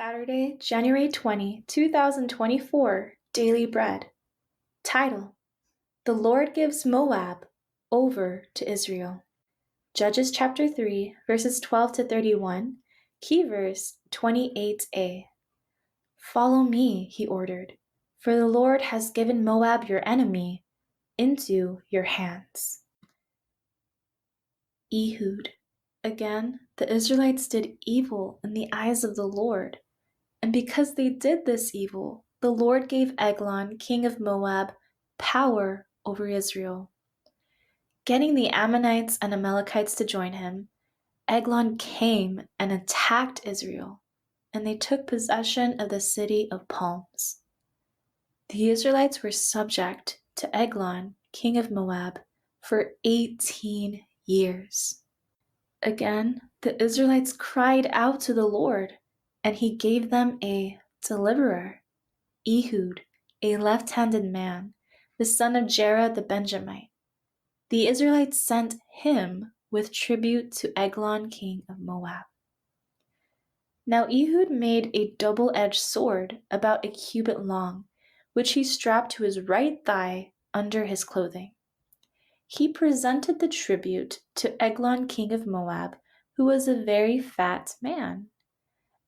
Saturday, January 20, 2024, Daily Bread. Title: The Lord gives Moab over to Israel. Judges chapter 3, verses 12 to 31, key verse 28a. Follow me, he ordered, for the Lord has given Moab, your enemy, into your hands. Ehud. Again, the Israelites did evil in the eyes of the Lord. And because they did this evil, the Lord gave Eglon, king of Moab, power over Israel. Getting the Ammonites and Amalekites to join him, Eglon came and attacked Israel, and they took possession of the city of palms. The Israelites were subject to Eglon, king of Moab, for 18 years. Again, the Israelites cried out to the Lord, and he gave them a deliverer, Ehud, a left-handed man, the son of Jerah the Benjamite. The Israelites sent him with tribute to Eglon, king of Moab. Now Ehud made a double-edged sword about a cubit long, which he strapped to his right thigh under his clothing. He presented the tribute to Eglon, king of Moab, who was a very fat man.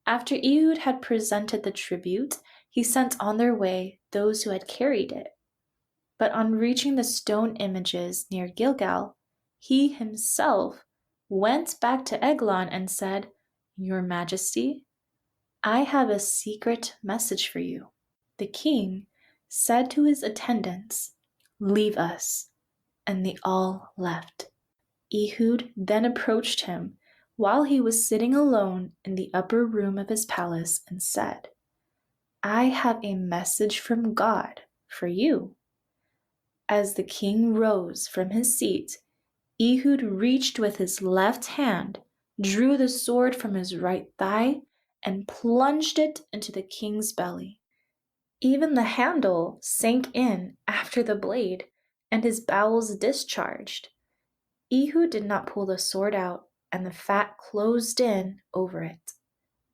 After Ehud had presented the tribute, he sent on their way those who had carried it. But on reaching the stone images near Gilgal, he himself went back to Eglon and said, "Your Majesty, I have a secret message for you." The king said to his attendants, "Leave us," and they all left. Ehud then approached him while he was sitting alone in the upper room of his palace and said, "I have a message from God for you." As the king rose from his seat, Ehud reached with his left hand, drew the sword from his right thigh, and plunged it into the king's belly. Even the handle sank in after the blade, and his bowels discharged. Ehud did not pull the sword out, and the fat closed in over it.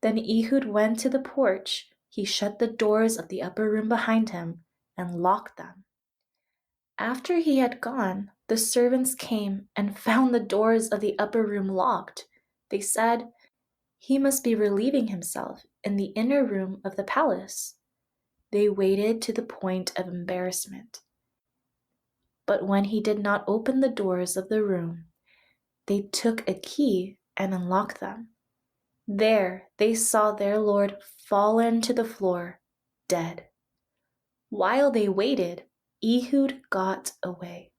Then Ehud went to the porch. He shut the doors of the upper room behind him and locked them. After he had gone, the servants came and found the doors of the upper room locked. They said, "He must be relieving himself in the inner room of the palace." They waited to the point of embarrassment. But when he did not open the doors of the room, they took a key and unlocked them. There they saw their Lord fallen to the floor, dead. While they waited, Ehud got away.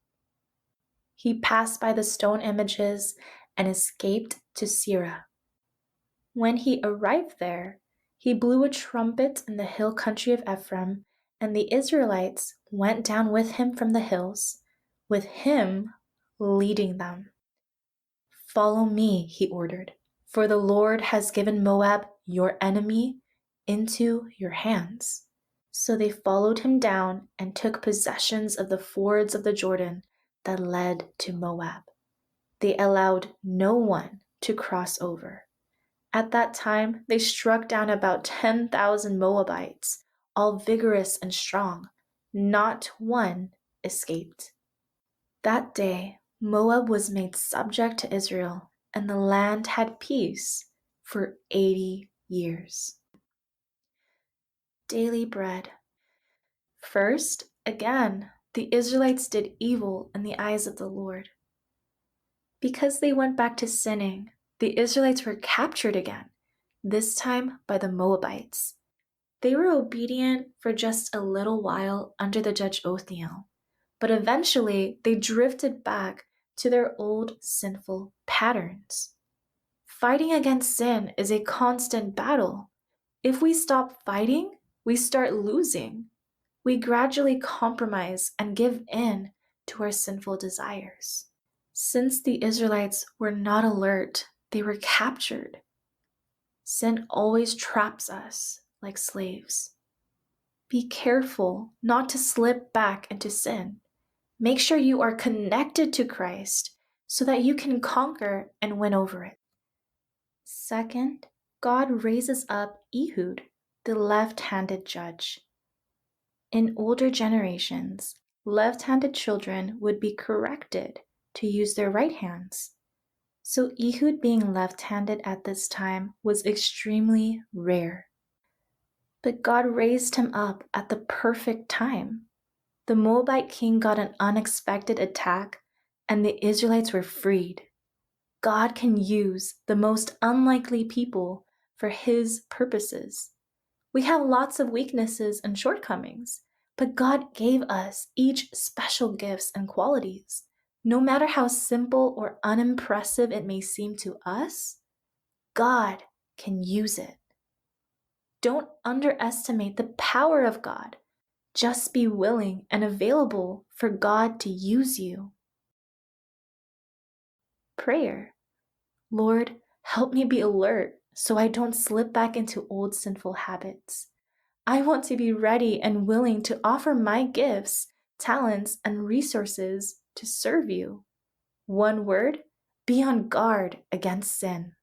He passed by the stone images and escaped to Seirah. When he arrived there, he blew a trumpet in the hill country of Ephraim, and the Israelites went down with him from the hills, with him leading them. "Follow me," he ordered, "for the Lord has given Moab, your enemy, into your hands." So they followed him down and took possession of the fords of the Jordan that led to Moab. They allowed no one to cross over. At that time, they struck down about 10,000 Moabites, all vigorous and strong. Not one escaped. That day, Moab was made subject to Israel, and the land had peace for 80 years. Daily Bread. First, again, the Israelites did evil in the eyes of the Lord. Because they went back to sinning, the Israelites were captured again, this time by the Moabites. They were obedient for just a little while under the judge Othniel, but eventually they drifted back to their old sinful patterns. Fighting against sin is a constant battle. If we stop fighting, we start losing. We gradually compromise and give in to our sinful desires. Since the Israelites were not alert, they were captured. Sin always traps us like slaves. Be careful not to slip back into sin. Make sure you are connected to Christ so that you can conquer and win over it. Second, God raises up Ehud, the left-handed judge. In older generations, left-handed children would be corrected to use their right hands. So Ehud being left-handed at this time was extremely rare. But God raised him up at the perfect time. The Moabite king got an unexpected attack, and the Israelites were freed. God can use the most unlikely people for His purposes. We have lots of weaknesses and shortcomings, but God gave us each special gifts and qualities. No matter how simple or unimpressive it may seem to us, God can use it. Don't underestimate the power of God. Just be willing and available for God to use you. Prayer. Lord, help me be alert so I don't slip back into old sinful habits. I want to be ready and willing to offer my gifts, talents, and resources to serve you. One word, be on guard against sin.